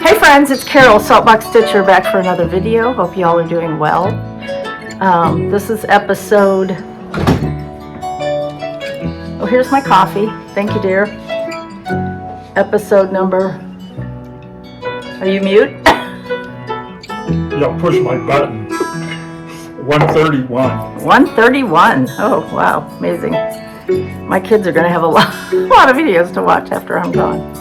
Hey friends, it's Carol, Saltbox Stitcher, back for another video. Hope you all are doing well. This is episode... Oh, here's my coffee. Thank you, dear. Episode number... Are you mute? Yeah, push my button. 131. 131. Oh, wow. Amazing. My kids are going to have a lot of videos to watch after I'm gone.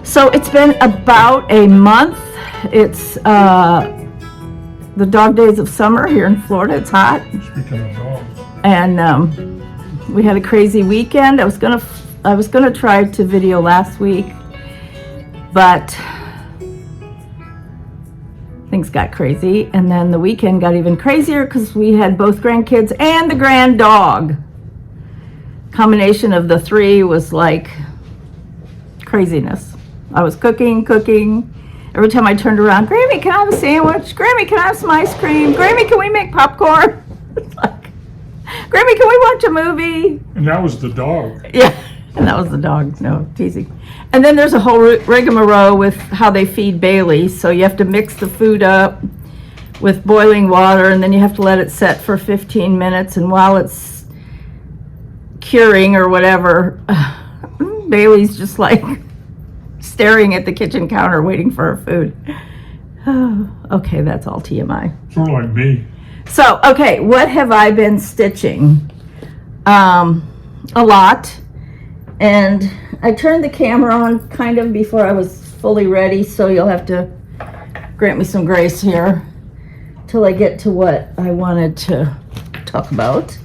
So it's been about a month. It's the dog days of summer here in Florida. It's hot. Speaking of dogs. And we had a crazy weekend. I was gonna try to video last week, but things got crazy, and then the weekend got even crazier because we had both grandkids and the grand dog. Combination of the three was like craziness. I was cooking. Every time I turned around, Grammy, can I have a sandwich? Grammy, can I have some ice cream? Grammy, can we make popcorn? It's like, Grammy, can we watch a movie? And that was the dog. Yeah, and that was the dog. No, teasing. And then there's a whole rigmarole with how they feed Bailey. So you have to mix the food up with boiling water, and then you have to let it set for 15 minutes. And while it's curing or whatever, Bailey's just like staring at the kitchen counter waiting for her food. Oh, okay, that's all TMI. Sort of like me. So, okay, what have I been stitching? A lot. And I turned the camera on kind of before I was fully ready, so you'll have to grant me some grace here till I get to what I wanted to talk about.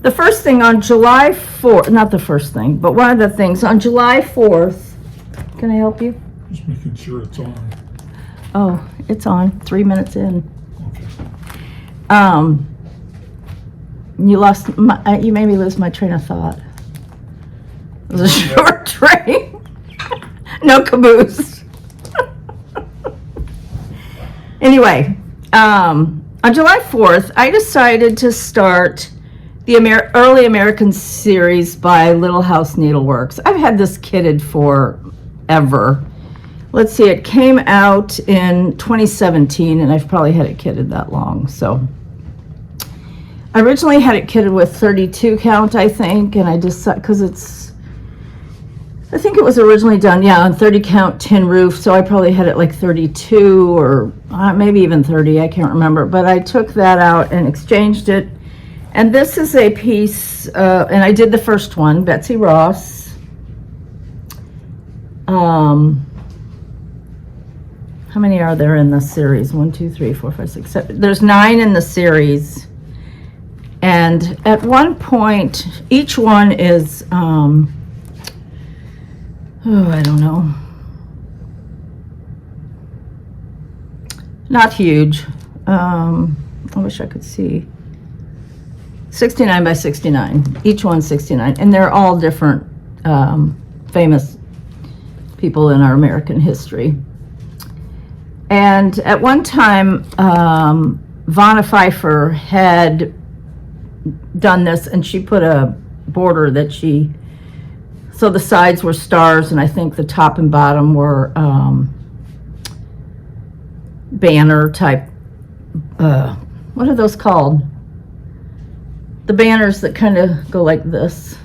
The first thing on July 4th, not the first thing, but one of the things on July 4th, can I help you? Just making sure it's on. Oh, it's on, 3 minutes in. Okay. You made me lose my train of thought. It was a short train. No caboose. Anyway, on July 4th, I decided to start the Early American series by Little House Needleworks. I've had this kitted forever. Let's see, it came out in 2017, and I've probably had it kitted that long. So I originally had it kitted with 32 count, I think, and I decided, because I think it was originally done, yeah, on 30 count tin roof, so I probably had it like 32 or maybe even 30, I can't remember. But I took that out and exchanged it. And this is a piece, and I did the first one, Betsy Ross. How many are there in the series? 1, 2, 3, 4, 5, 6, 7. There's 9 in the series. And at one point, each one is, I don't know. Not huge. I wish I could see. 69 by 69, each one's 69, and they're all different famous people in our American history. And at one time, Vonna Pfeiffer had done this, and she put a border that so the sides were stars, and I think the top and bottom were banner type, what are those called? The banners that kind of go like this.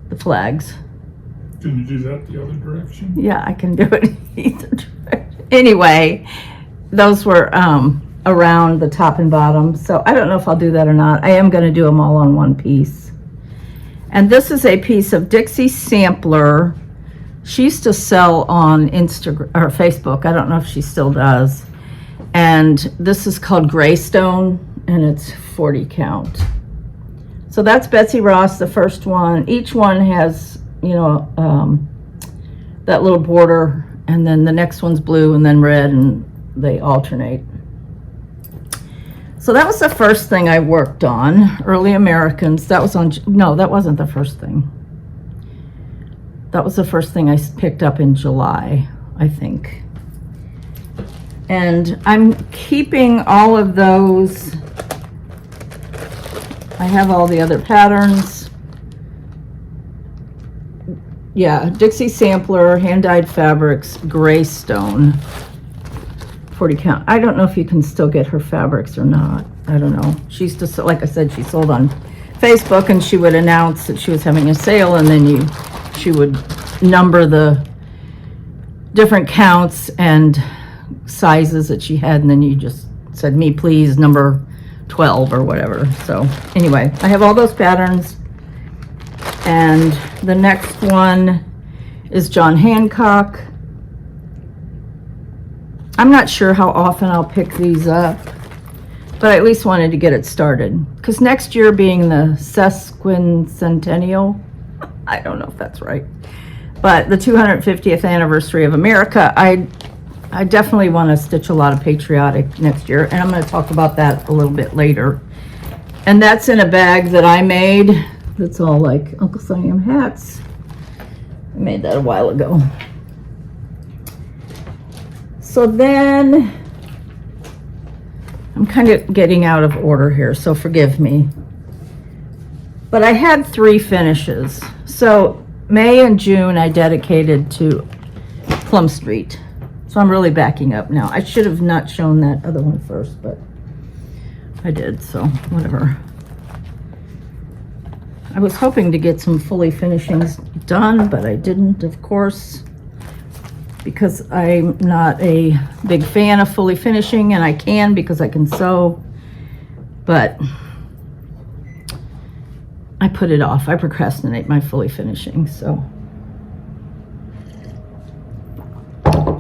The flags. Can you do that the other direction? Yeah, I can do it either direction. Anyway, those were around the top and bottom. So I don't know if I'll do that or not. I am going to do them all on one piece. And this is a piece of Dixie Sampler. She used to sell on Instagram or Facebook. I don't know if she still does. And this is called Greystone, and it's 40 count. So that's Betsy Ross, the first one. Each one has, you know, that little border, and then the next one's blue and then red, and they alternate. So that was the first thing I worked on, Early Americans. That was on, no, that wasn't the first thing. That was the first thing I picked up in July, I think. And I'm keeping all of those. I have all the other patterns. Yeah, Dixie Sampler, hand-dyed fabrics, Greystone, 40 count. I don't know if you can still get her fabrics or not. I don't know. She used to, like I said, she sold on Facebook, and she would announce that she was having a sale, and then she would number the different counts and sizes that she had, and then you just said, me please, number 12 or whatever. So anyway, I have all those patterns. And the next one is John Hancock. I'm not sure how often I'll pick these up, but I at least wanted to get it started. Because next year being the sesquicentennial, I don't know if that's right, but the 250th anniversary of America, I definitely want to stitch a lot of Patriotic next year, and I'm going to talk about that a little bit later. And that's in a bag that I made. That's all like Uncle Sam hats. I made that a while ago. So then, I'm kind of getting out of order here, so forgive me. But I had 3 finishes. So May and June I dedicated to Plum Street. So I'm really backing up now. I should have not shown that other one first, but I did, so whatever. I was hoping to get some fully finishings done, but I didn't, of course, because I'm not a big fan of fully finishing, and I can because I can sew, but I put it off. I procrastinate my fully finishing, so.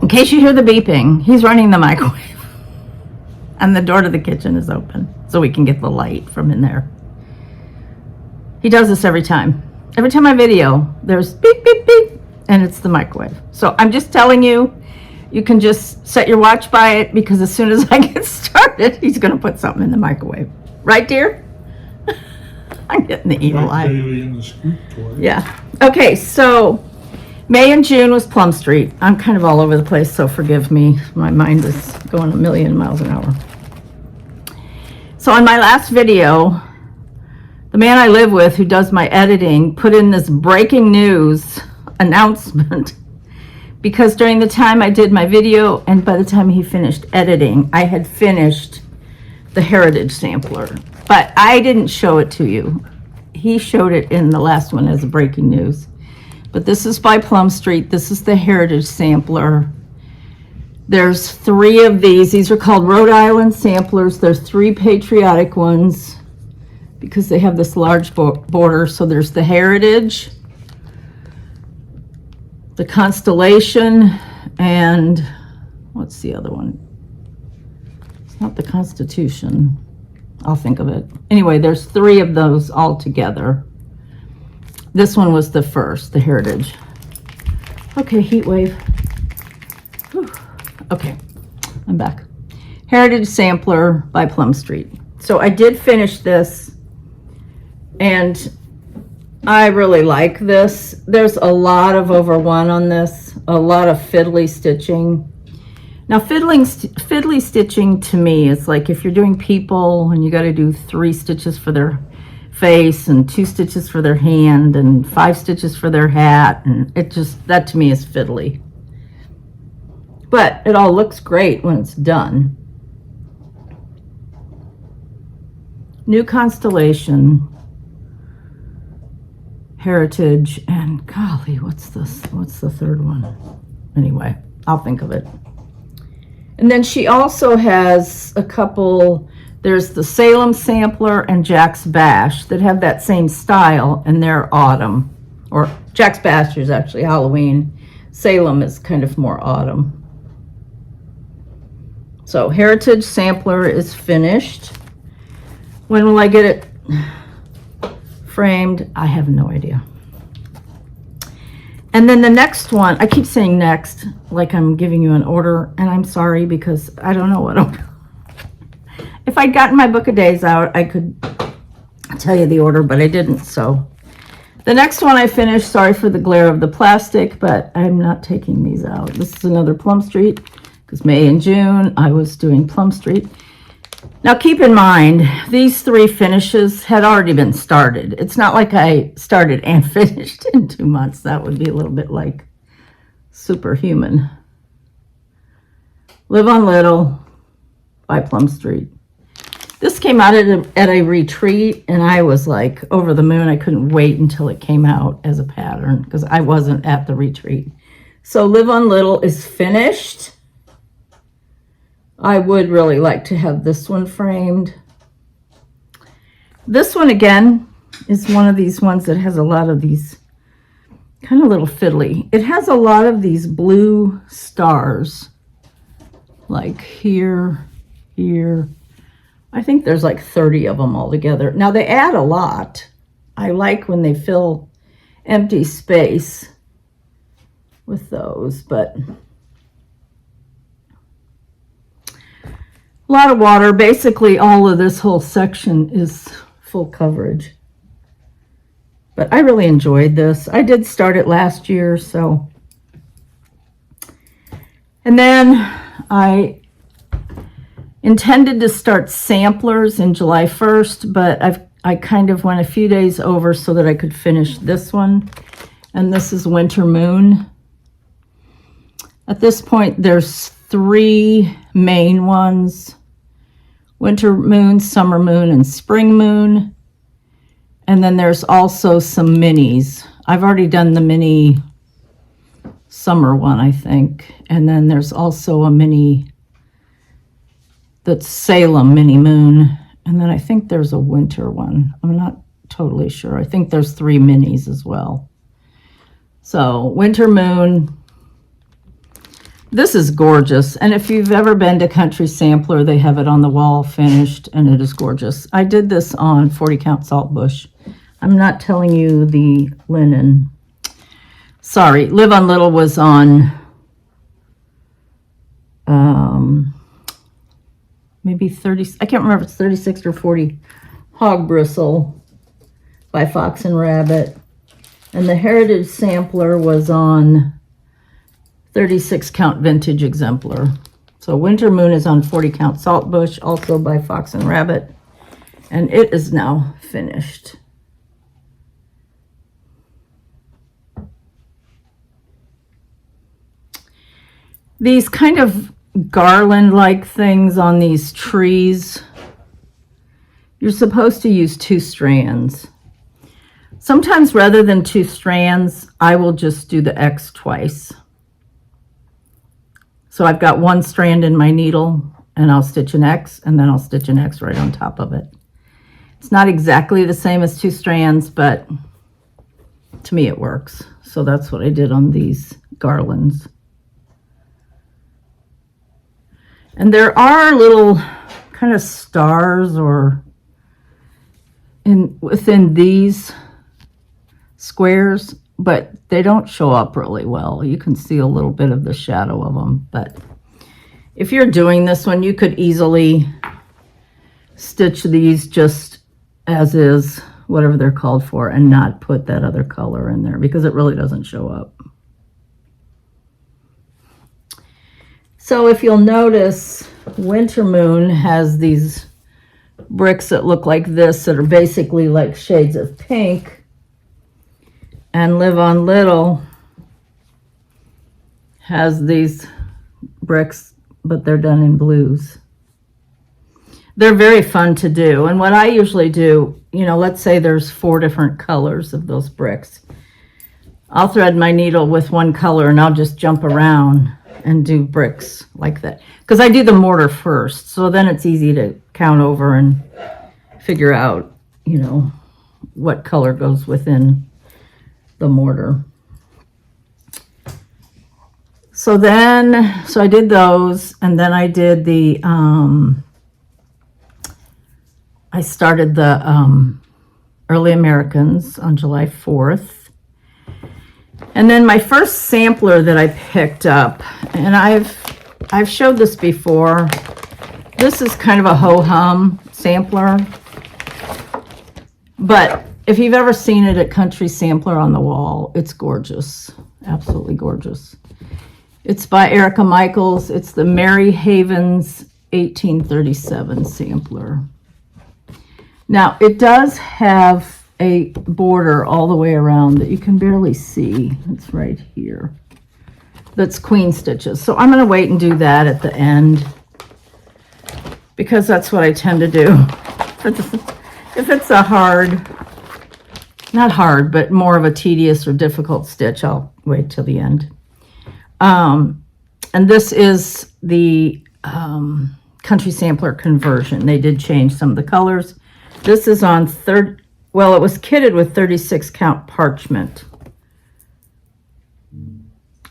In case you hear the beeping, he's running the microwave, and the door to the kitchen is open, so we can get the light from in there. He does this every time. Every time I video, there's beep, beep, beep, and it's the microwave. So I'm just telling you, you can just set your watch by it, because as soon as I get started, he's going to put something in the microwave. Right, dear? I'm getting the evil eye. Bailey in the squeak toy. Yeah. Okay, so May and June was Plum Street. I'm kind of all over the place, so forgive me. My mind is going a million miles an hour. So on my last video, the man I live with who does my editing put in this breaking news announcement, because during the time I did my video and by the time he finished editing, I had finished the Heritage Sampler, but I didn't show it to you. He showed it in the last one as a breaking news. But this is by Plum Street. This is the Heritage Sampler. There's 3 of these. These are called Rhode Island Samplers. There's 3 Patriotic ones, because they have this large border. So there's the Heritage, the Constellation, and what's the other one? It's not the Constitution. I'll think of it. Anyway, there's 3 of those all together. This one was the first, the Heritage. Okay, heat wave. Whew. Okay, I'm back. Heritage Sampler by Plum Street. So I did finish this, and I really like this. There's a lot of over 1 on this, a lot of fiddly stitching. Now fiddly stitching to me is like if you're doing people and you got to do 3 stitches for their face and 2 stitches for their hand and 5 stitches for their hat, and it just, that to me is fiddly. But it all looks great when it's done. New Constellation, Heritage, and golly, what's this? What's the third one? Anyway, I'll think of it. And then she also has a couple, there's the Salem Sampler and Jack's Bash that have that same style, and they're autumn. Or Jack's Bash is actually Halloween. Salem is kind of more autumn. So Heritage Sampler is finished. When will I get it framed? I have no idea. And then the next one, I keep saying next, like I'm giving you an order, and I'm sorry because I don't know what order. If I'd gotten my book of days out, I could tell you the order, but I didn't, so. The next one I finished, sorry for the glare of the plastic, but I'm not taking these out. This is another Plum Street, because May and June, I was doing Plum Street. Now keep in mind, these 3 finishes had already been started. It's not like I started and finished in 2 months. That would be a little bit like superhuman. Live on Little by Plum Street. This came out at a retreat, and I was like over the moon. I couldn't wait until it came out as a pattern because I wasn't at the retreat. So Live on Little is finished. I would really like to have this one framed. This one, again, is one of these ones that has a lot of these kind of little fiddly. It has a lot of these blue stars, like here, here. I think there's like 30 of them all together. Now, they add a lot. I like when they fill empty space with those, but a lot of water. Basically, all of this whole section is full coverage. But I really enjoyed this. I did start it last year, so. And then I intended to start samplers in July 1st, but I kind of went a few days over so that I could finish this one. And this is Winter Moon. At this point, there's 3 main ones: Winter Moon, Summer Moon, and Spring Moon. And then there's also some minis. I've already done the mini summer one, I think. And then there's also a mini that's Salem Mini Moon. And then I think there's a winter one. I'm not totally sure. I think there's 3 minis as well. So Winter Moon. This is gorgeous, and if you've ever been to Country Sampler, they have it on the wall finished, and it is gorgeous. I did this on 40 count Saltbush. I'm not telling you the linen. Sorry, Live on Little was on maybe 30, I can't remember if it's 36 or 40 Hog Bristle by Fox and Rabbit. And the Heritage Sampler was on 36 count Vintage Exemplar. So Winter Moon is on 40 count Saltbush, also by Fox and Rabbit. And it is now finished. These kind of garland-like things on these trees, you're supposed to use 2 strands. Sometimes rather than 2 strands, I will just do the X twice. So I've got 1 strand in my needle, and I'll stitch an X, and then I'll stitch an X right on top of it. It's not exactly the same as 2 strands, but to me it works. So that's what I did on these garlands. And there are little kind of stars or within these squares, but they don't show up really well. You can see a little bit of the shadow of them, but if you're doing this one, you could easily stitch these just as is, whatever they're called for, and not put that other color in there because it really doesn't show up. So if you'll notice, Winter Moon has these bricks that look like this that are basically like shades of pink. And Live on Little has these bricks, but they're done in blues. They're very fun to do. And what I usually do, let's say there's 4 different colors of those bricks. I'll thread my needle with one color and I'll just jump around and do bricks like that. Because I do the mortar first, so then it's easy to count over and figure out, what color goes within the mortar. So I did those, and then I did I started the Early Americans on July 4th. And then my first sampler that I picked up, and I've showed this before. This is kind of a ho-hum sampler. But if you've ever seen it at Country Sampler on the wall, it's gorgeous. Absolutely gorgeous. It's by Erica Michaels. It's the Mary Havens 1837 sampler. Now, it does have a border all the way around that you can barely see. It's right here. That's queen stitches. So I'm going to wait and do that at the end, because that's what I tend to do. If it's a not hard, but more of a tedious or difficult stitch, I'll wait till the end. And this is the Country Sampler conversion. They did change some of the colors. This is on it was kitted with 36 count parchment.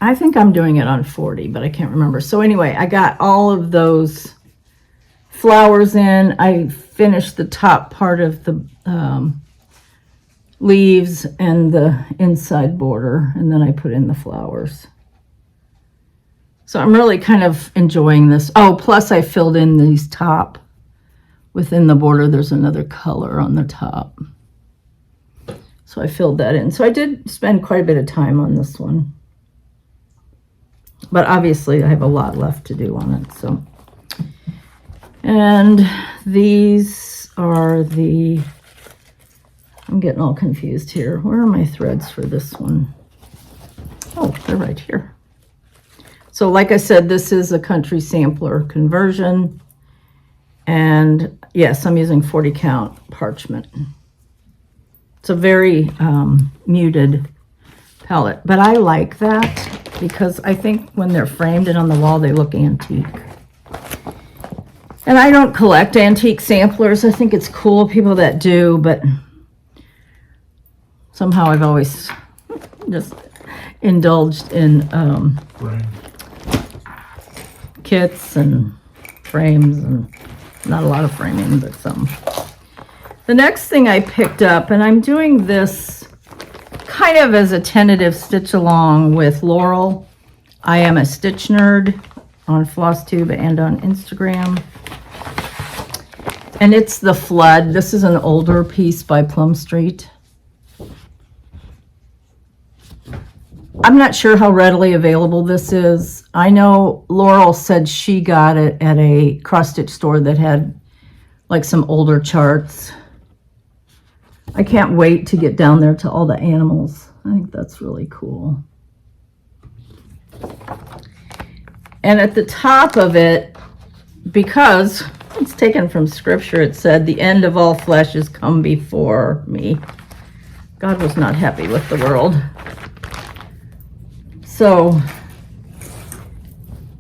I think I'm doing it on 40, but I can't remember. So anyway, I got all of those flowers in. I finished the top part of the leaves and the inside border, and then I put in the flowers. So I'm really kind of enjoying this. Oh, plus I filled in these top. Within the border, there's another color on the top. So I filled that in. So I did spend quite a bit of time on this one. But obviously I have a lot left to do on it. So, and these are I'm getting all confused here. Where are my threads for this one? Oh, they're right here. So like I said, this is a Country Sampler conversion. And yes, I'm using 40 count parchment. It's a very muted palette, but I like that because I think when they're framed and on the wall, they look antique. And I don't collect antique samplers. I think it's cool, people that do, but somehow I've always just indulged in kits and frames, and not a lot of framing, but some. The next thing I picked up, and I'm doing this kind of as a tentative stitch along with Laurel. I am a stitch nerd on FlossTube and on Instagram. And it's the Flood. This is an older piece by Plum Street. I'm not sure how readily available this is. I know Laurel said she got it at a cross-stitch store that had like some older charts. I can't wait to get down there to all the animals. I think that's really cool. And at the top of it, because it's taken from scripture, it said, "The end of all flesh has come before me." God was not happy with the world. So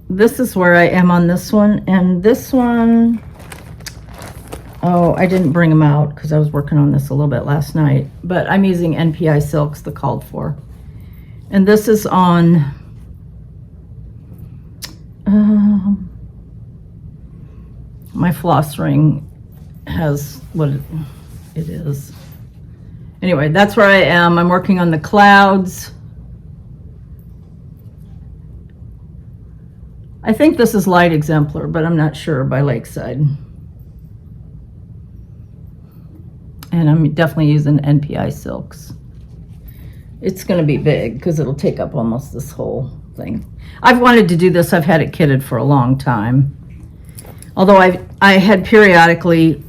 this is where I am on this one. And this one, oh, I didn't bring them out because I was working on this a little bit last night. But I'm using NPI Silks, the called for. And this is on my floss ring has what it is. Anyway, that's where I am. I'm working on the clouds. I think this is Light Exemplar, but I'm not sure, by Lakeside. And I'm definitely using NPI Silks. It's going to be big because it'll take up almost this whole thing. I've wanted to do this. I've had it kitted for a long time. Although I had periodically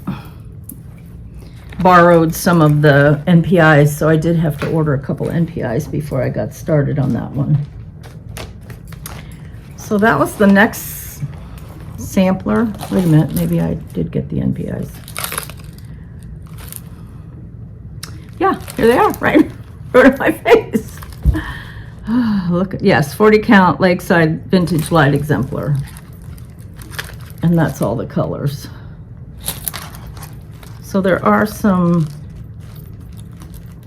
borrowed some of the NPIs, so I did have to order a couple NPIs before I got started on that one. So that was the next sampler. Wait a minute, maybe I did get the NPIs. Yeah, here they are, right in front of my face. Look, yes, 40 count Lakeside Vintage Light Exemplar. And that's all the colors. So there are some,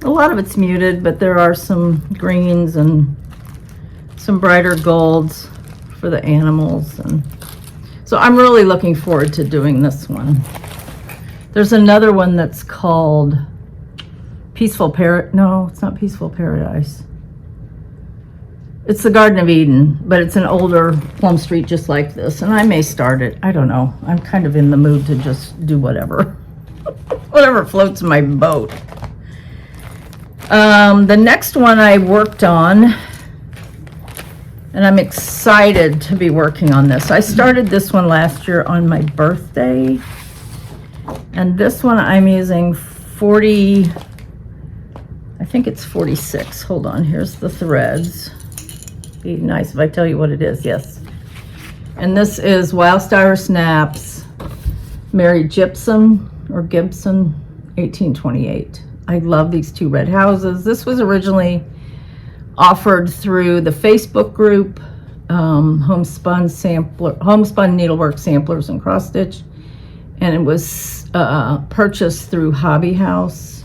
a lot of it's muted, but there are some greens and some brighter golds for the animals. And so I'm really looking forward to doing this one. There's another one that's called Peaceful Paradise. No, it's not Peaceful Paradise. It's the Garden of Eden, but it's an older Plum Street just like this. And I may start it. I don't know. I'm kind of in the mood to just do whatever. Whatever floats my boat. The next one I worked on, and I'm excited to be working on this. I started this one last year on my birthday. And this one I'm using 40, I think it's 46. Hold on, here's the threads. Be nice if I tell you what it is. Yes. And this is Wild Star Snaps, Mary Gypsum or Gibson, 1828. I love these two red houses. This was originally offered through the Facebook group, Homespun Needlework Samplers and Cross Stitch, and it was purchased through Hobby House.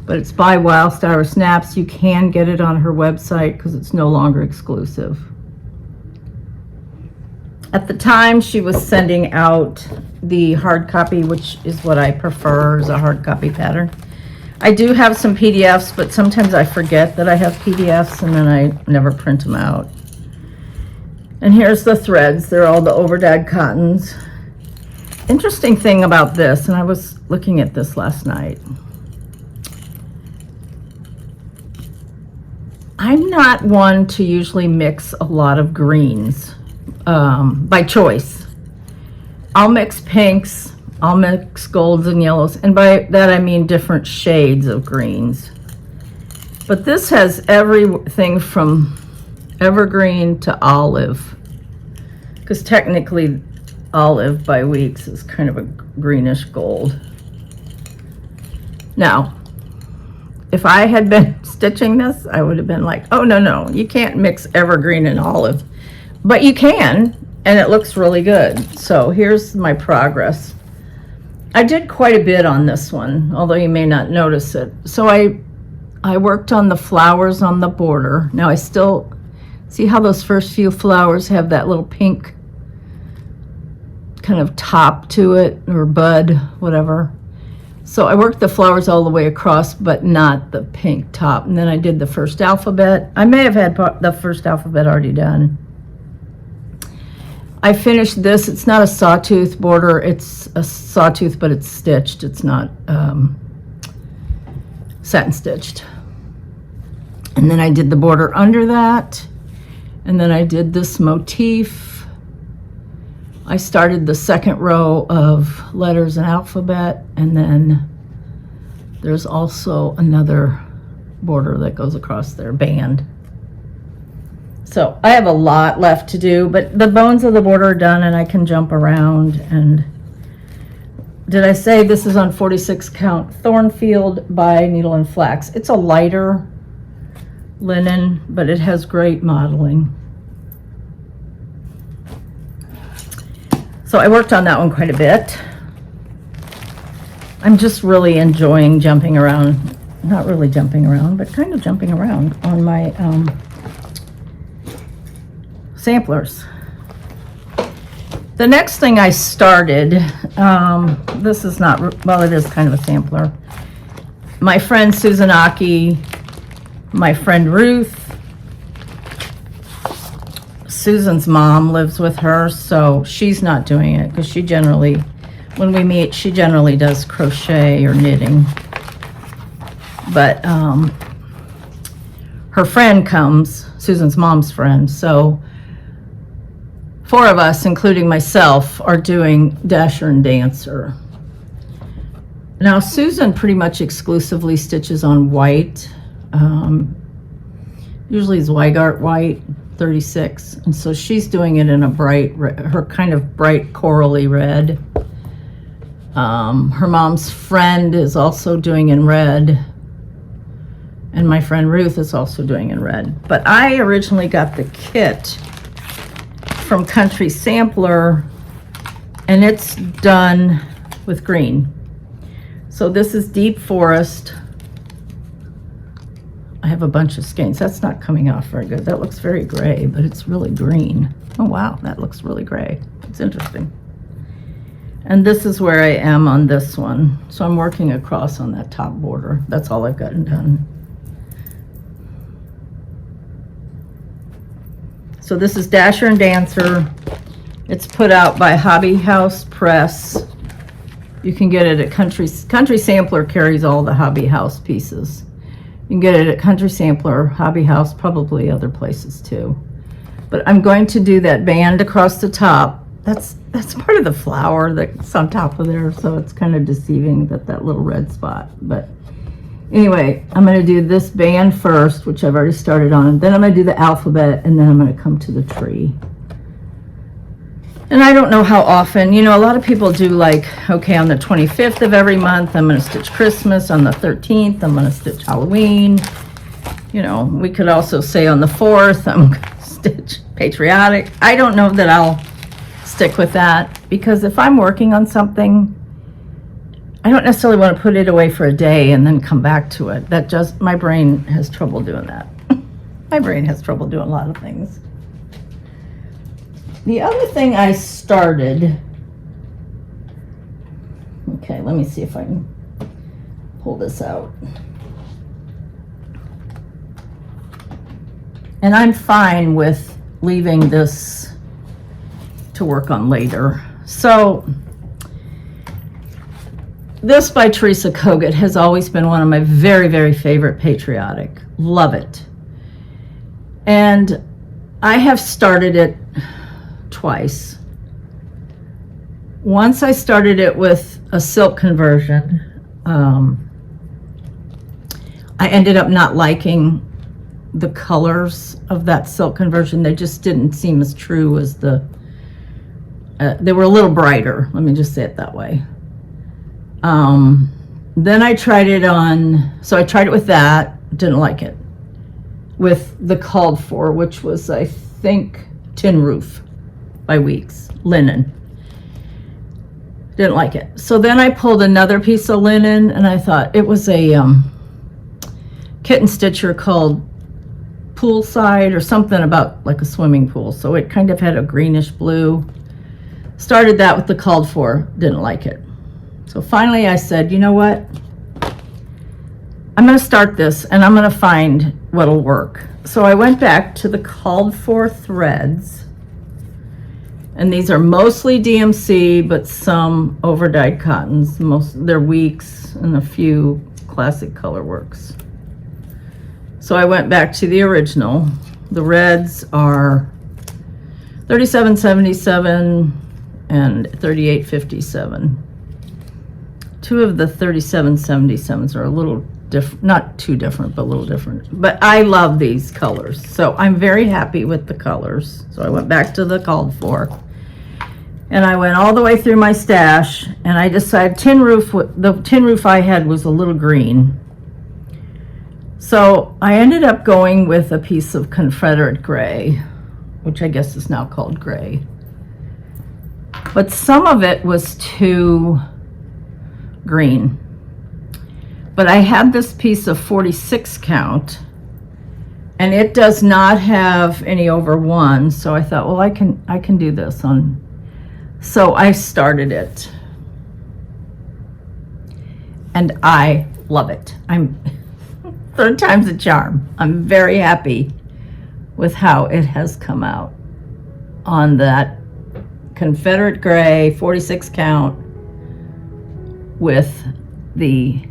But it's by Wild Star Snaps. You can get it on her website because it's no longer exclusive. At the time, she was sending out the hard copy, which is what I prefer, is a hard copy pattern. I do have some PDFs, but sometimes I forget that I have PDFs and then I never print them out. And here's the threads. They're all the overdyed cottons. Interesting thing about this, and I was looking at this last night. I'm not one to usually mix a lot of greens by choice. I'll mix pinks, I'll mix golds and yellows, and by that I mean different shades of greens. But this has everything from evergreen to olive, because technically olive by weeks is kind of a greenish gold. Now, if I had been stitching this, I would have been like, oh, no, you can't mix evergreen and olive. But you can, and it looks really good. So here's my progress. I did quite a bit on this one, although you may not notice it. So I worked on the flowers on the border. Now I still, see how those first few flowers have that little pink kind of top to it, or bud, whatever. So I worked the flowers all the way across, but not the pink top. And then I did the first alphabet. I may have had the first alphabet already done. I finished this. It's not a sawtooth border. It's a sawtooth, but it's stitched. It's not satin stitched. And then I did the border under that. And then I did this motif. I started the second row of letters and alphabet, and then there's also another border that goes across their band. So I have a lot left to do, but the bones of the border are done and I can jump around. And did I say this is on 46 count Thornfield by Needle and Flax? It's a lighter linen, but it has great modeling. So I worked on that one quite a bit. I'm just really enjoying jumping around, not really jumping around, but kind of jumping around on my samplers. The next thing I started, this is not, well, it is kind of a sampler. My friend Susan Aki, my friend Ruth, Susan's mom lives with her, so she's not doing it because she generally, when we meet, she generally does crochet or knitting. But her friend comes, Susan's mom's friend, so 4 of us, including myself, are doing Dasher and Dancer. Now, Susan pretty much exclusively stitches on white. Usually Zweigart white, 36, and so she's doing it in a bright, her kind of bright corally red. Her mom's friend is also doing in red, and my friend Ruth is also doing in red. But I originally got the kit from Country Sampler, and it's done with green. So this is Deep Forest. I have a bunch of skeins. That's not coming off very good. That looks very gray, but it's really green. Oh wow, that looks really gray. It's interesting. And this is where I am on this one. So I'm working across on that top border. That's all I've gotten done. So this is Dasher and Dancer. It's put out by Hobby House Press. You can get it at Country Sampler carries all the Hobby House pieces. You can get it at Country Sampler, Hobby House, probably other places too. But I'm going to do that band across the top. That's part of the flower that's on top of there, so it's kind of deceiving that little red spot. But anyway, I'm going to do this band first, which I've already started on. Then I'm going to do the alphabet, and then I'm going to come to the tree. And I don't know how often, you know, a lot of people do like, okay, on the 25th of every month, I'm going to stitch Christmas. On the 13th, I'm going to stitch Halloween. You know, we could also say on the 4th, I'm going to stitch Patriotic. I don't know that I'll stick with that, because if I'm working on something, I don't necessarily want to put it away for a day and then come back to it. That just, my brain has trouble doing that. My brain has trouble doing a lot of things. The other thing I started, okay, let me see if I can pull this out. And I'm fine with leaving this to work on later. So this by Teresa Kogut has always been one of my very, very favorite Patriotic. Love it. And I have started it twice. Once I started it with a silk conversion. I ended up not liking the colors of that silk conversion. They just didn't seem as true as they were a little brighter, let me just say it that way. Then I tried it on, so I tried it with that, didn't like it. With the called for, which was, I think, Tin Roof by Weeks, linen. Didn't like it. So then I pulled another piece of linen, and I thought it was a kitten stitcher called Poolside or something about like a swimming pool. So it kind of had a greenish blue. Started that with the called for, didn't like it. So finally I said, you know what? I'm going to start this and I'm going to find what'll work. So I went back to the called for threads. And these are mostly DMC, but some over-dyed cottons. They're Weeks and a few classic color works. So I went back to the original. The reds are 3777 and 3857. Two of the 3777s are a little different, not too different, but a little different. But I love these colors, so I'm very happy with the colors. So I went back to the called for, and I went all the way through my stash, and I decided the tin roof I had was a little green. So I ended up going with a piece of Confederate gray, which I guess is now called gray. But some of it was too green. But I had this piece of 46 count, and it does not have any over 1, so I thought, well, I can do this on. So I started it, and I love it. Third time's a charm. I'm very happy with how it has come out on that Confederate gray 46 count with the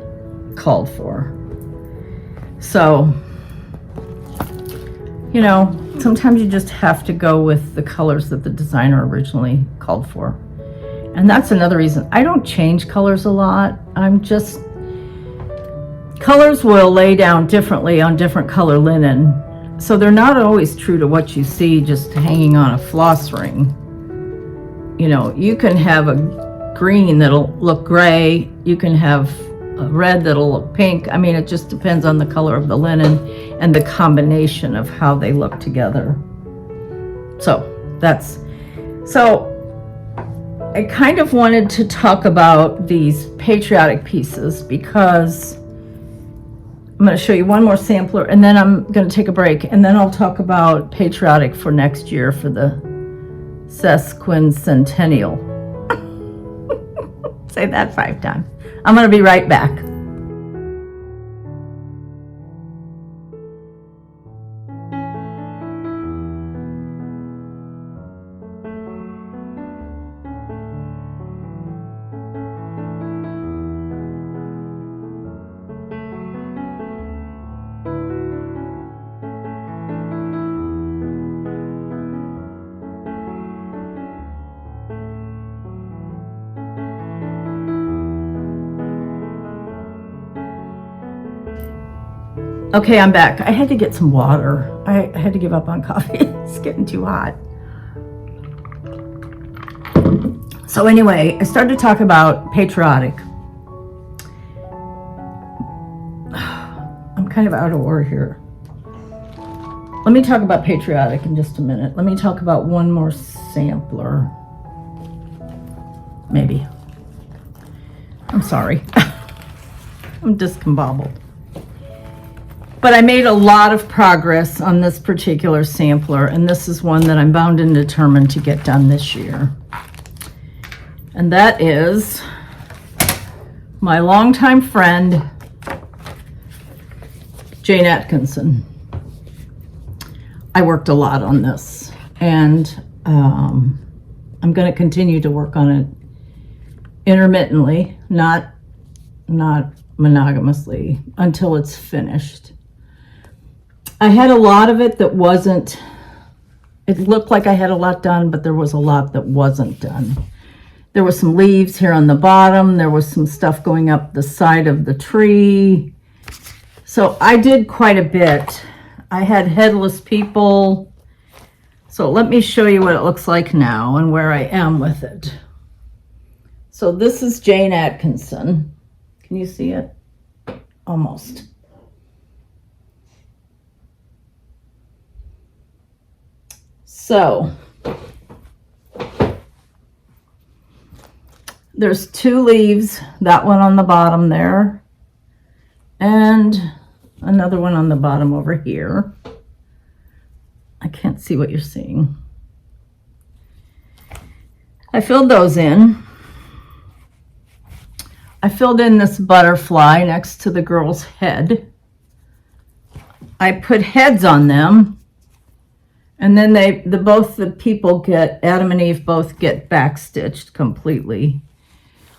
called for. So, you know, sometimes you just have to go with the colors that the designer originally called for. And that's another reason I don't change colors a lot. Colors will lay down differently on different color linen. so they're not always true to what you see just hanging on a floss ring. You know, you can have a green that'll look gray, you can have a red that'll look pink. I mean, it just depends on the color of the linen and the combination of how they look together. So I kind of wanted to talk about these Patriotic pieces because I'm going to show you one more sampler, and then I'm going to take a break, and then I'll talk about Patriotic for next year for the sesquicentennial. Say that 5 times. I'm going to be right back. Okay, I'm back. I had to get some water. I had to give up on coffee. It's getting too hot. So anyway, I started to talk about Patriotic. I'm kind of out of order here. Let me talk about Patriotic in just a minute. Let me talk about one more sampler. Maybe. I'm sorry. I'm discombobbled. But I made a lot of progress on this particular sampler, and this is one that I'm bound and determined to get done this year. And that is my longtime friend, Jane Atkinson. I worked a lot on this, and I'm going to continue to work on it intermittently, not monogamously, until it's finished. I had a lot of it that wasn't, it looked like I had a lot done, but there was a lot that wasn't done. There were some leaves here on the bottom. There was some stuff going up the side of the tree. So I did quite a bit. I had headless people. So let me show you what it looks like now and where I am with it. So this is Jane Atkinson. Can you see it? Almost. So there's 2 leaves, that one on the bottom there, and another one on the bottom over here. I can't see what you're seeing. I filled those in. I filled in this butterfly next to the girl's head. I put heads on them. And then both the people get, Adam and Eve both get backstitched completely.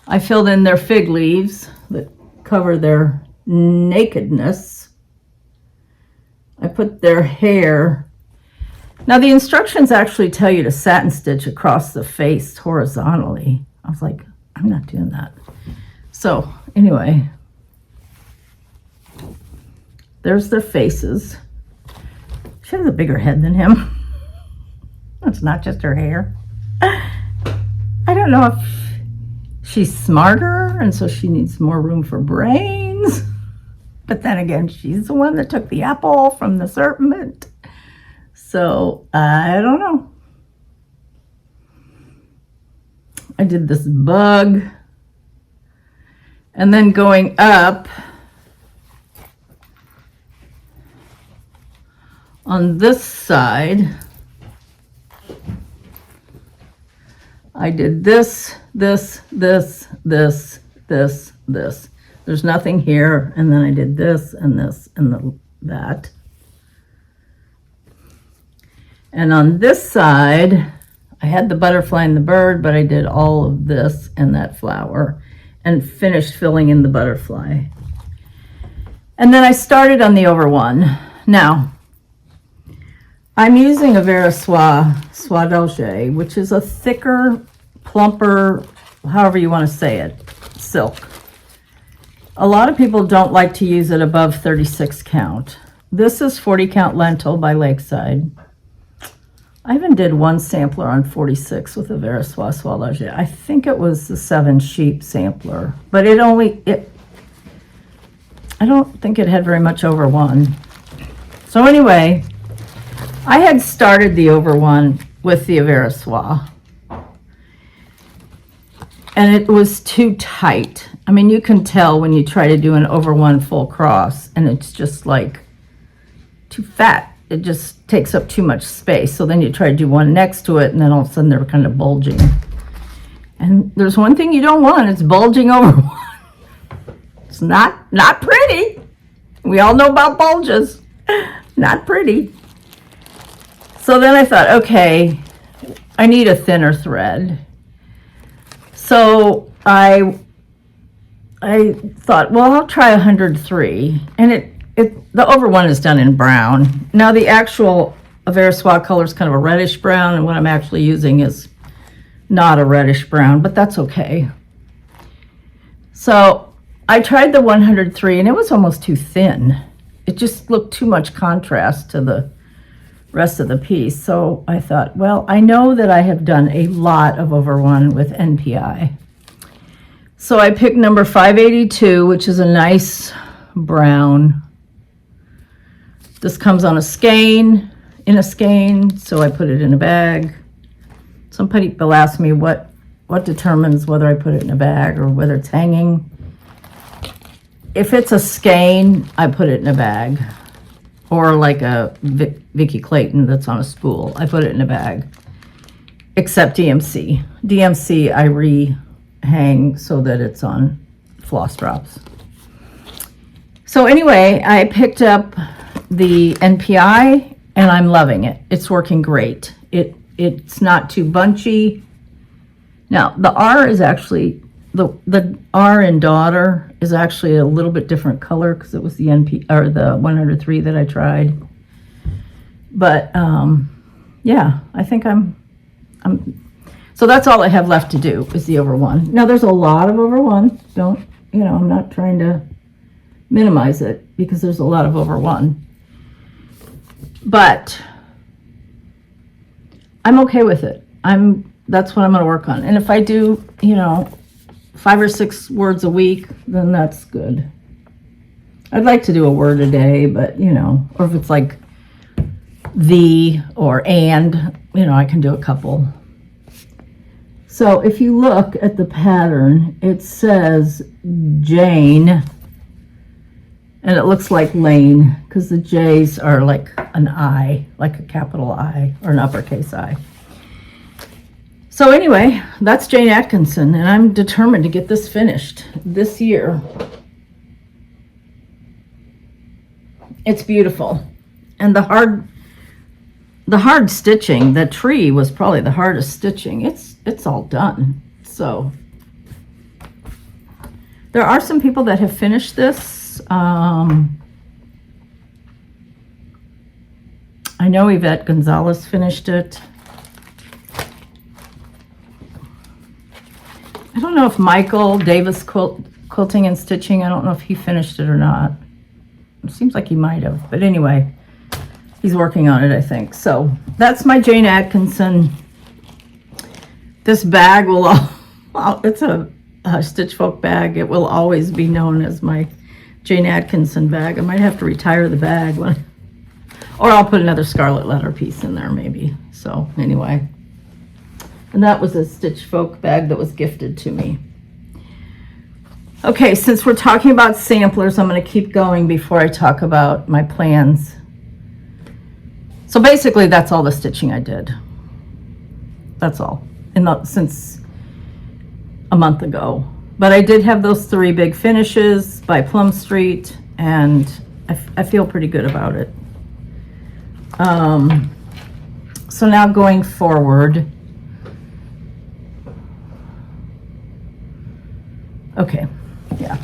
I filled in their fig leaves that cover their nakedness. I put their hair. Now the instructions actually tell you to satin stitch across the face horizontally. I was like, I'm not doing that. So anyway, there's their faces. She has a bigger head than him. It's not just her hair. I don't know if she's smarter and so she needs more room for brains. But then again, she's the one that took the apple from the serpent. So I don't know. I did this bug. And then going up, on this side, I did this. There's nothing here, and then I did this and this and that. And on this side, I had the butterfly and the bird, but I did all of this and that flower and finished filling in the butterfly. And then I started on the over one. Now, I'm using a Vera Soie d'Alger, which is a thicker, plumper, however you want to say it, silk. A lot of people don't like to use it above 36 count. this is 40 count lentil by Lakeside. I even did one sampler on 46 with a Versoix Soilage. I think it was the 7 sheep sampler, but I don't think it had very much over one. So anyway, I had started the over one with the Versoix, and it was too tight. I mean, you can tell when you try to do an over one full cross, and it's just like too fat. It just takes up too much space. So then you try to do one next to it, and then all of a sudden they're kind of bulging. And there's one thing you don't want, it's bulging over one. It's not pretty. We all know about bulges. Not pretty. So then I thought, okay, I need a thinner thread. So I thought, well, I'll try 103. And the over one is done in brown. Now the actual Versoix color is kind of a reddish brown, and what I'm actually using is not a reddish brown, but that's okay. So I tried the 103, and it was almost too thin. It just looked too much contrast to the rest of the piece. So I thought, well, I know that I have done a lot of over one with NPI. So I picked number 582, which is a nice brown. This comes on a skein, so I put it in a bag. Some people ask me what determines whether I put it in a bag or whether it's hanging. If it's a skein, I put it in a bag. Or like a Vicky Clayton that's on a spool, I put it in a bag. Except DMC. DMC I re-hang so that it's on floss drops. So anyway, I picked up the NPI, and I'm loving it. It's working great. It's not too bunchy. Now the R is actually the R in daughter is actually a little bit different color because it was the the 103 that I tried. But yeah, I think I'm so that's all I have left to do is the over one. Now there's a lot of over one. I'm not trying to minimize it because there's a lot of over one. But I'm okay with it. That's what I'm going to work on. And if I do, 5 or 6 words a week, then that's good. I'd like to do a word a day, but or if it's like the or and, I can do a couple. So if you look at the pattern, it says Jane, and it looks like Lane because the J's are like an I, like a capital I or an uppercase I. So anyway, that's Jane Atkinson, and I'm determined to get this finished this year. It's beautiful. And the hard stitching, the tree was probably the hardest stitching. It's all done. So there are some people that have finished this. I know Yvette Gonzalez finished it. I don't know if Michael Davis Quilting and Stitching, I don't know if he finished it or not. It seems like he might have, but anyway, he's working on it, I think. So that's my Jane Atkinson. This bag it's a Stitch Folk bag. It will always be known as my Jane Atkinson bag. I might have to retire the bag or I'll put another Scarlet Letter piece in there maybe. So anyway. And that was a Stitch Folk bag that was gifted to me. Okay, since we're talking about samplers, I'm going to keep going before I talk about my plans. So basically, that's all the stitching I did. That's all, since a month ago. But I did have those 3 big finishes by Plum Street, and I feel pretty good about it. So now going forward. Okay, yeah.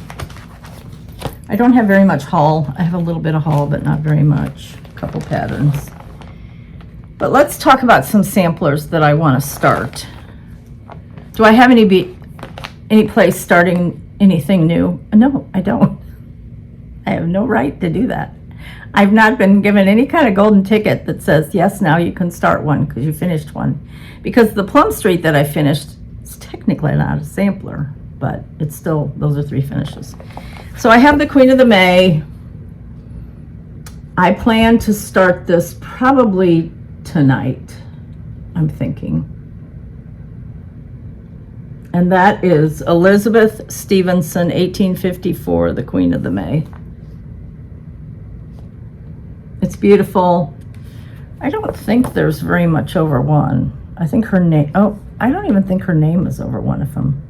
I don't have very much haul. I have a little bit of haul, but not very much. A couple patterns. But let's talk about some samplers that I want to start. Do I have any place starting anything new? No, I don't. I have no right to do that. I've not been given any kind of golden ticket that says, yes, now you can start one because you finished one. Because the Plum Street that I finished is technically not a sampler, but it's still, those are 3 finishes. So I have the Queen of the May. I plan to start this probably tonight, I'm thinking. And that is Elizabeth Stevenson, 1854, the Queen of the May. It's beautiful. I don't think there's very much over 1. I think her name, I don't even think her name is over 1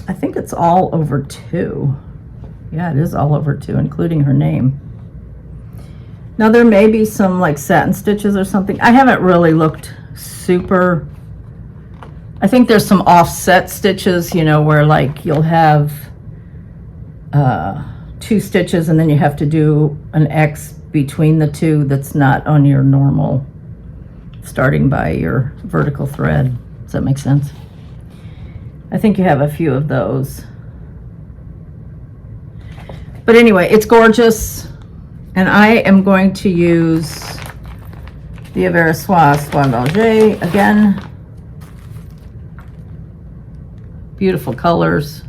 I think it's all over 2. Yeah, it is all over 2, including her name. Now there may be some like satin stitches or something. I haven't really looked super. I think there's some offset stitches, you know, where like you'll have 2 stitches and then you have to do an X between the 2 that's not on your normal starting by your vertical thread. Does that make sense? I think you have a few of those. But anyway, it's gorgeous. And I am going to use the Avera Soie Berger again. Beautiful colors.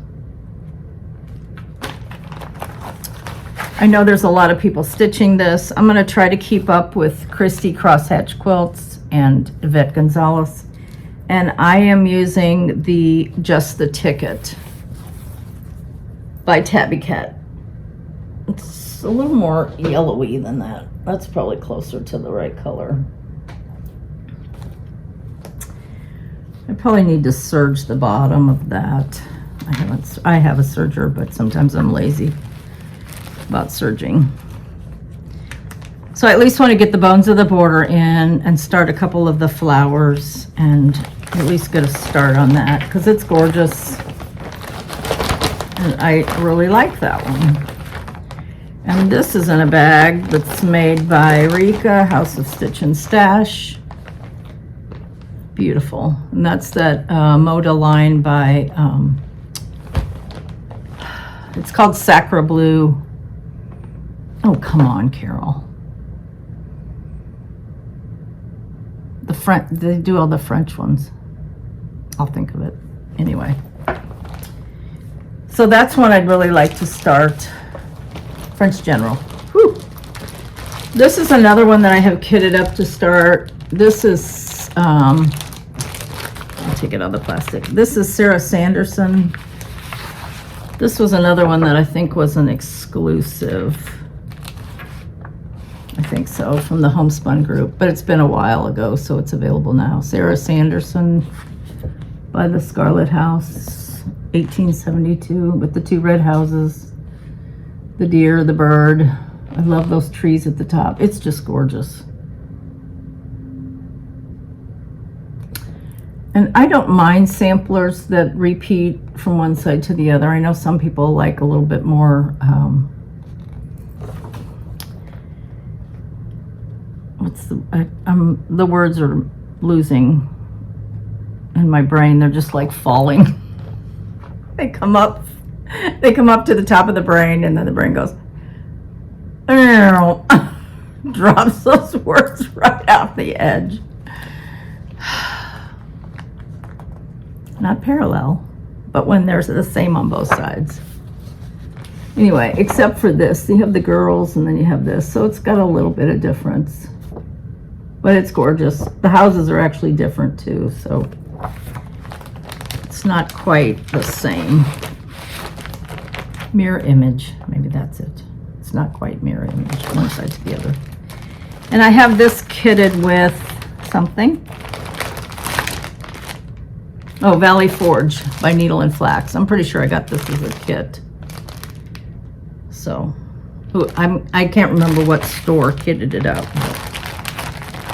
I know there's a lot of people stitching this. I'm going to try to keep up with Christy Crosshatch Quilts and Yvette Gonzalez. And I am using the Just the Ticket by Tabby Cat. It's a little more yellowy than that. That's probably closer to the right color. I probably need to serge the bottom of that. I have a serger, but sometimes I'm lazy about serging. So I at least want to get the bones of the border in and start a couple of the flowers and at least get a start on that because it's gorgeous. And I really like that one. And this is in a bag that's made by Rika, House of Stitch and Stash. Beautiful. And that's that Moda line by, it's called Sacra Blue. Oh, come on, Carol. They do all the French ones. I'll think of it. Anyway. So that's one I'd really like to start. French General. Whew. This is another one that I have kitted up to start. This is, I'll take it out of the plastic. This is Sarah Sanderson. This was another one that I think was an exclusive. I think so, from the Homespun group, but it's been a while ago, so it's available now. Sarah Sanderson by the Scarlet House, 1872, with the 2 red houses. The deer, the bird. I love those trees at the top. It's just gorgeous. And I don't mind samplers that repeat from one side to the other. I know some people like a little bit more, the words are losing in my brain. They're just like falling. They come up to the top of the brain and then the brain goes, drops those words right off the edge. Not parallel, but when there's the same on both sides. Anyway, except for this, you have the girls and then you have this, so it's got a little bit of difference, but it's gorgeous. The houses are actually different too, so it's not quite the same. Mirror image, maybe that's it. It's not quite mirror image, one side to the other. And I have this kitted with something. Oh, Valley Forge by Needle and Flax. I'm pretty sure I got this as a kit. So, I can't remember what store kitted it out.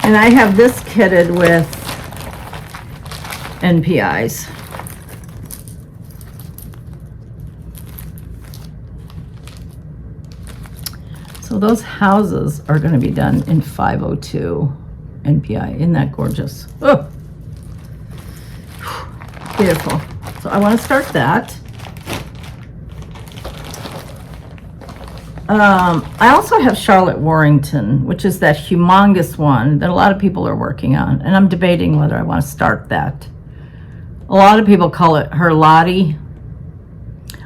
And I have this kitted with NPIs. So those houses are going to be done in 502 NPI. Isn't that gorgeous? Oh, beautiful. So I want to start that. I also have Charlotte Warrington, which is that humongous one that a lot of people are working on, and I'm debating whether I want to start that. A lot of people call it her Lottie.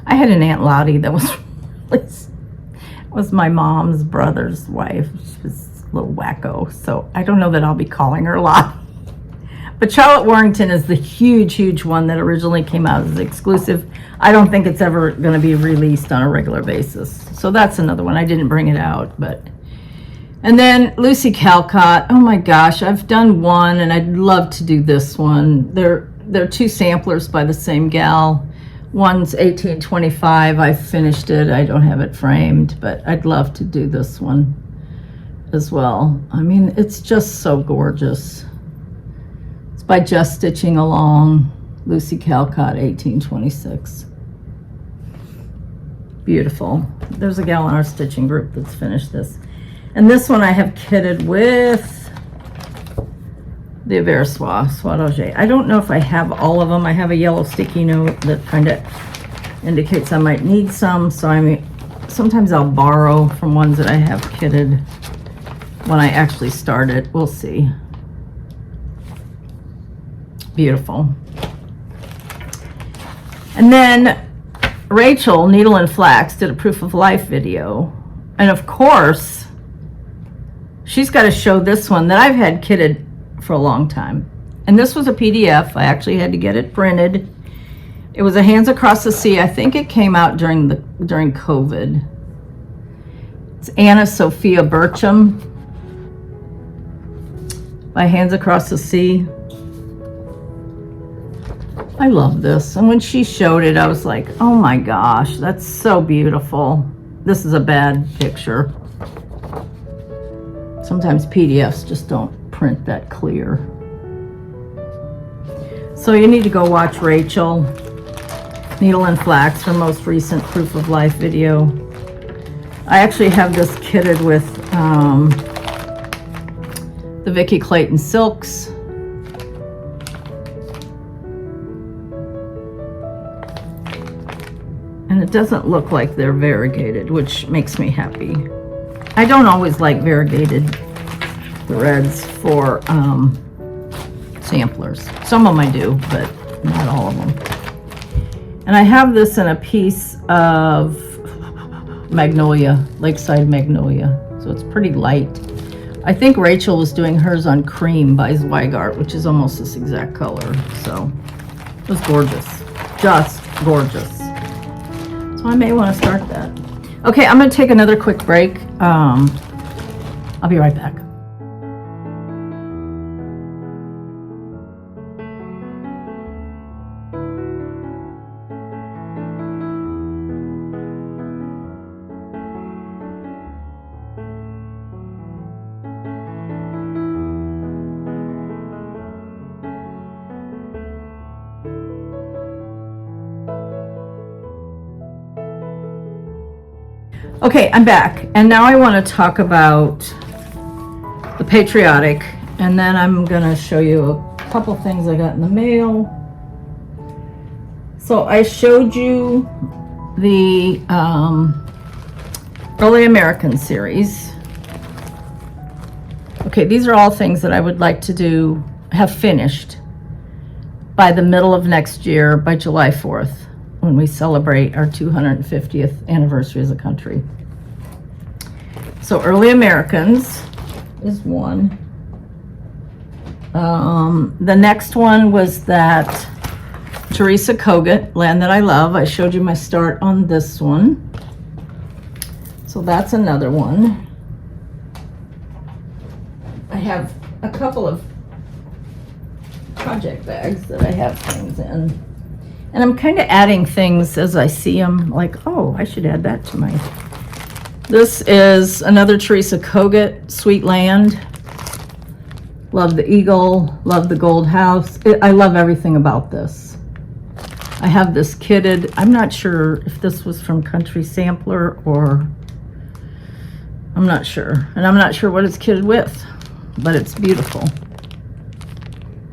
I had an Aunt Lottie that was my mom's brother's wife. She was a little wacko, so I don't know that I'll be calling her Lottie. But Charlotte Warrington is the huge one that originally came out as exclusive. I don't think it's ever going to be released on a regular basis. So that's another one. I didn't bring it out, but. And then Lucy Calcott. Oh my gosh, I've done one, and I'd love to do this one. They're two samplers by the same gal. One's 1825. I finished it. I don't have it framed, but I'd love to do this one as well. I mean, it's just so gorgeous. It's by Just Stitching Along, Lucy Calcott, 1826. Beautiful. There's a gal in our stitching group that's finished this. And this one I have kitted with the Aversois Soie d'Auger. I don't know if I have all of them. I have a yellow sticky note that kind of indicates I might need some, so sometimes I'll borrow from ones that I have kitted when I actually start it. We'll see. Beautiful. And then Rachel, Needle and Flax, did a proof of life video. And of course, she's got to show this one that I've had kitted for a long time. And this was a PDF. I actually had to get it printed. It was a Hands Across the Sea. I think it came out during COVID. It's Anna Sophia Burcham by Hands Across the Sea. I love this. And when she showed it, I was like, oh my gosh, that's so beautiful. This is a bad picture. Sometimes PDFs just don't print that clear. So you need to go watch Rachel, Needle and Flax, her most recent Proof of Life video. I actually have this kitted with the Vicki Clayton silks. And it doesn't look like they're variegated, which makes me happy. I don't always like variegated threads for samplers. Some of them I do, but not all of them. And I have this in a piece of Magnolia, Lakeside Magnolia. So it's pretty light. I think Rachel was doing hers on Cream by Zweigart, which is almost this exact color. So it was gorgeous, just gorgeous. So I may want to start that. Okay, I'm going to take another quick break. I'll be right back. Okay, I'm back, and now I want to talk about the Patriotic, and then I'm going to show you a couple things I got in the mail. So I showed you the Early American series. Okay, these are all things that I would like to have finished by the middle of next year, by July 4th. When we celebrate our 250th anniversary as a country. So Early Americans is one. The next one was that Teresa Kogut, Land That I Love. I showed you my start on this one. So that's another one. I have a couple of project bags that I have things in. And I'm kind of adding things as I see them, like, oh, I should add that to my. This is another Teresa Kogut, Sweet Land. Love the eagle, love the gold house. I love everything about this. I have this kitted. I'm not sure if this was from Country Sampler or, I'm not sure. And I'm not sure what it's kitted with, but it's beautiful.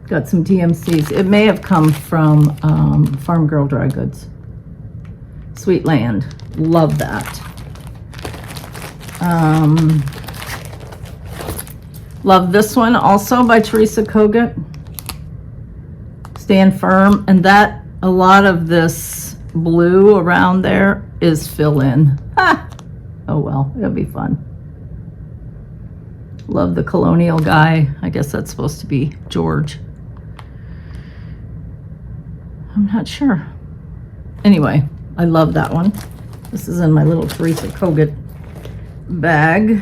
Got some DMCs. It may have come from Farm Girl Dry Goods. Sweet Land. Love that. Love this one also by Teresa Kogut. Stand Firm. And that, a lot of this blue around there is fill in. Ah! Oh well, it'll be fun. Love the colonial guy. I guess that's supposed to be George. I'm not sure. Anyway, I love that one. This is in my little Teresa Kogut bag.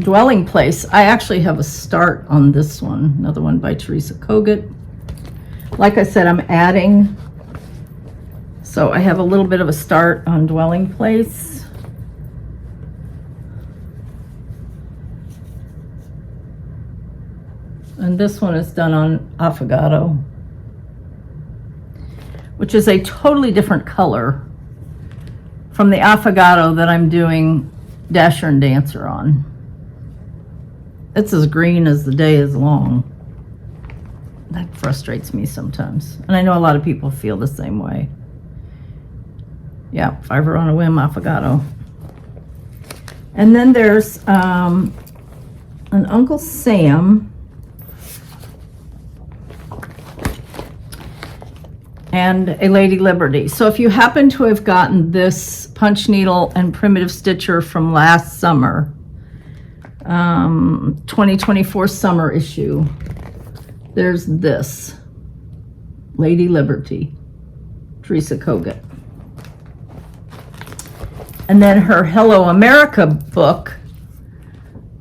Dwelling Place. I actually have a start on this one. Another one by Teresa Kogut. Like I said, I'm adding. So I have a little bit of a start on Dwelling Place. And this one is done on Affogato, which is a totally different color from the Affogato that I'm doing Dasher and Dancer on. It's as green as the day is long. That frustrates me sometimes. And I know a lot of people feel the same way. Yeah, Fiver on a Whim, Affogato. And then there's an Uncle Sam and a Lady Liberty. So if you happen to have gotten this punch needle and primitive stitcher from last summer, 2024 summer issue, there's this Lady Liberty, Teresa Kogut. And then her Hello America book,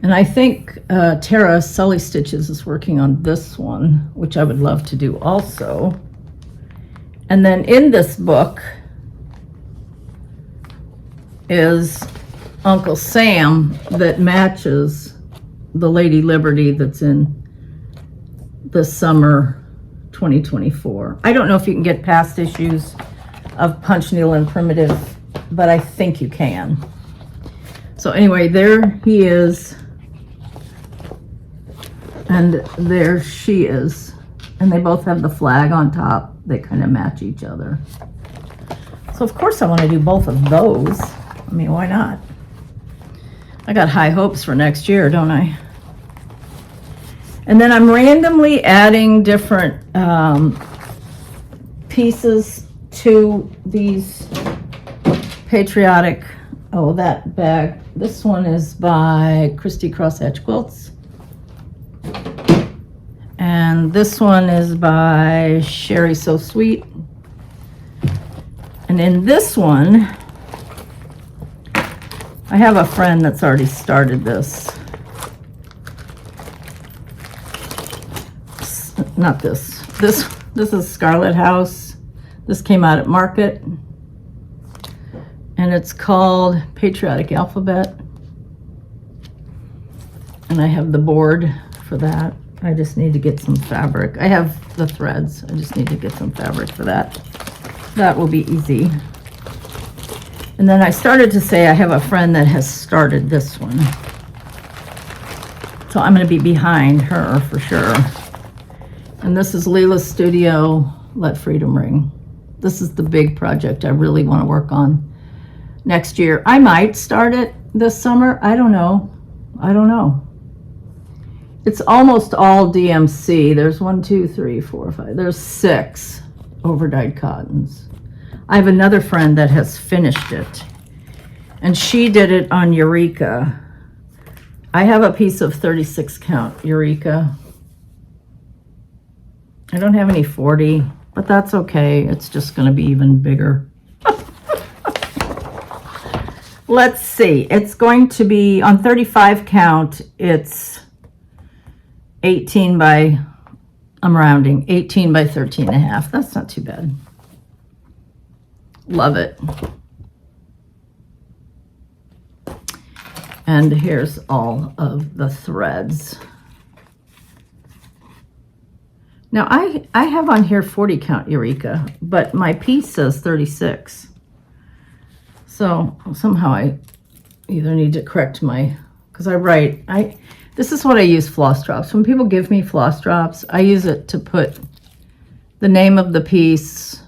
and I think Tara Sully Stitches is working on this one, which I would love to do also. And then in this book is Uncle Sam that matches the Lady Liberty that's in the summer 2024. I don't know if you can get past issues of Punch Needle and Primitive, but I think you can. So anyway, there he is, and there she is, and they both have the flag on top. They kind of match each other. So of course I want to do both of those. I mean, why not? I got high hopes for next year, don't I? And then I'm randomly adding different pieces to these Patriotic. Oh, that bag. This one is by Christy Crosshatch Quilts. And this one is by Sherry So Sweet. And in this one, I have a friend that's already started this. Not this. This is Scarlet House. This came out at Market. And it's called Patriotic Alphabet. And I have the board for that. I just need to get some fabric. I have the threads. I just need to get some fabric for that. That will be easy. And then I started to say I have a friend that has started this one. So I'm going to be behind her for sure. And this is Leela's Studio, Let Freedom Ring. This is the big project I really want to work on next year. I might start it this summer. I don't know. It's almost all DMC. There's 1, 2, 3, 4, 5. There's 6 overdyed cottons. I have another friend that has finished it, and she did it on Eureka. I have a piece of 36 count Eureka. I don't have any 40, but that's okay. It's just going to be even bigger. Let's see. It's going to be on 35 count. It's 18 by, I'm rounding, 18 by 13 and a half. That's not too bad. Love it. And here's all of the threads. Now I have on here 40 count Eureka, but my piece says 36. So somehow I either need to correct my, because this is what I use floss drops. When people give me floss drops, I use it to put the name of the piece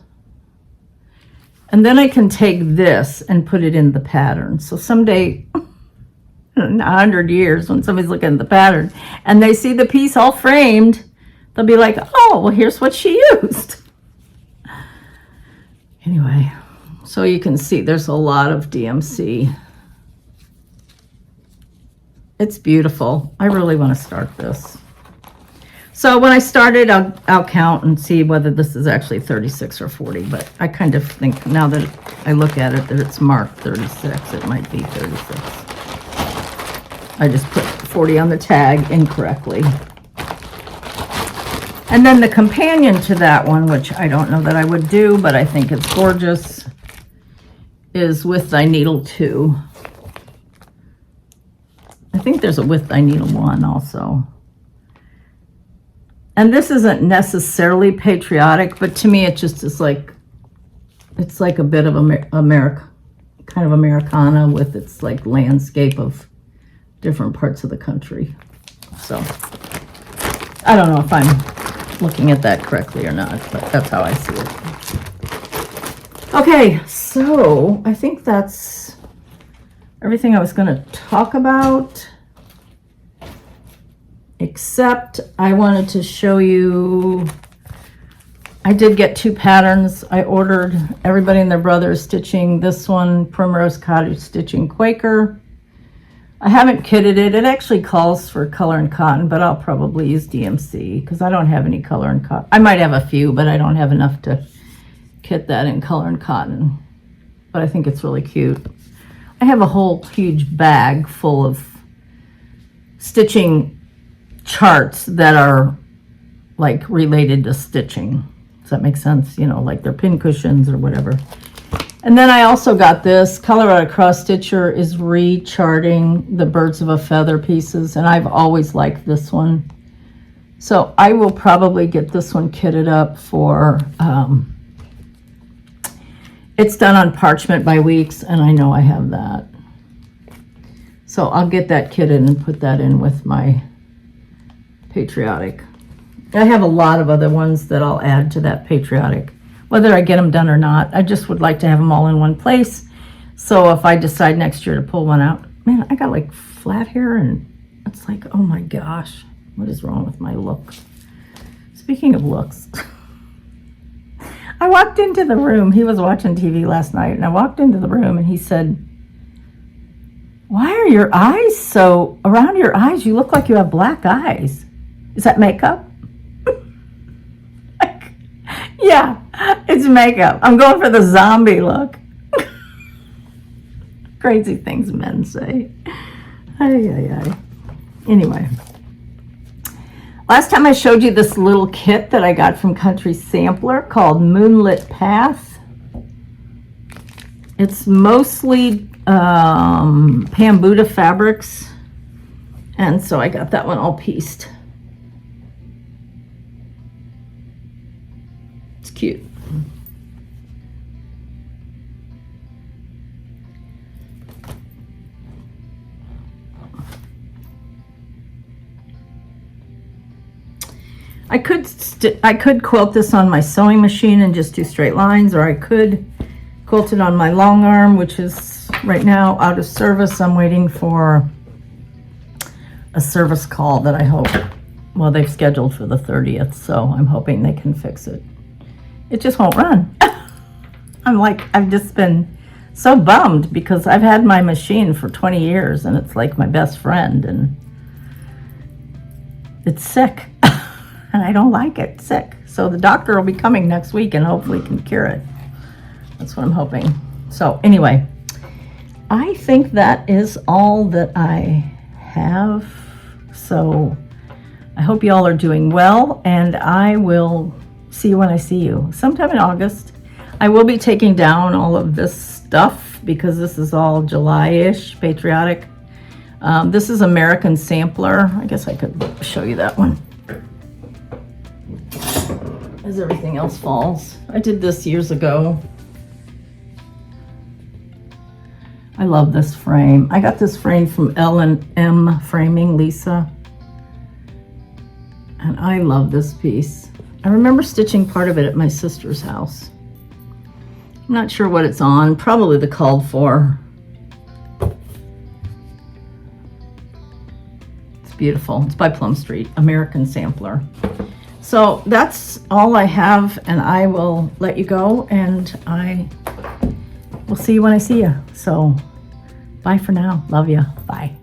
And then I can take this and put it in the pattern. So someday, in 100 years, when somebody's looking at the pattern and they see the piece all framed, they'll be like, oh, well, here's what she used. Anyway, so you can see there's a lot of DMC. It's beautiful. I really want to start this. So when I started, I'll count and see whether this is actually 36 or 40, but I kind of think now that I look at it that it's marked 36, it might be 36. I just put 40 on the tag incorrectly. And then the companion to that one, which I don't know that I would do, but I think it's gorgeous, is With Thy Needle 2. I think there's a With Thy Needle 1 also. And this isn't necessarily patriotic, but to me it just is like, it's like a bit of America, kind of Americana with its like landscape of different parts of the country. So I don't know if I'm looking at that correctly or not, but that's how I see it. Okay, so I think that's everything I was going to talk about. Except I wanted to show you, I did get 2 patterns. I ordered Everybody and Their Brothers stitching this one, Primrose Cottage stitching Quaker. I haven't kitted it. It actually calls for color and cotton, but I'll probably use DMC because I don't have any color and cotton. I might have a few, but I don't have enough to kit that in color and cotton. But I think it's really cute. I have a whole huge bag full of stitching charts that are like related to stitching. Does that make sense? You know, like they're pin cushions or whatever. And then I also got this. Colorado Cross Stitcher is recharting the Birds of a Feather pieces, and I've always liked this one. So I will probably get this one kitted up for, it's done on parchment by weeks, and I know I have that. So I'll get that kitted and put that in with my Patriotic. I have a lot of other ones that I'll add to that Patriotic, whether I get them done or not. I just would like to have them all in one place. So if I decide next year to pull one out, man, I got like flat hair and it's like, oh my gosh, what is wrong with my look? Speaking of looks, I walked into the room. He was watching TV last night and I walked into the room and he said, why are your eyes so, around your eyes, you look like you have black eyes. Is that makeup? Yeah, it's makeup. I'm going for the zombie look. Crazy things men say. Anyway, last time I showed you this little kit that I got from Country Sampler called Moonlit Path. It's mostly Pambuda fabrics, and so I got that one all pieced. It's cute. I could quilt this on my sewing machine and just do straight lines, or I could quilt it on my long arm, which is right now out of service. I'm waiting for a service call that I hope, well, they've scheduled for the 30th, so I'm hoping they can fix it. It just won't run. I've just been so bummed because I've had my machine for 20 years and it's like my best friend and it's sick and I don't like it, sick. So the doctor will be coming next week and hopefully can cure it. That's what I'm hoping. So anyway, I think that is all that I have. So I hope you all are doing well and I will see you when I see you sometime in August. I will be taking down all of this stuff because this is all July-ish Patriotic. This is American Sampler. I guess I could show you that one as everything else falls. I did this years ago. I love this frame. I got this frame from L&M Framing, Lisa. And I love this piece. I remember stitching part of it at my sister's house. I'm not sure what it's on, probably the called for. It's beautiful. It's by Plum Street, American Sampler. So that's all I have, and I will let you go, and I will see you when I see you. So bye for now. Love you. Bye.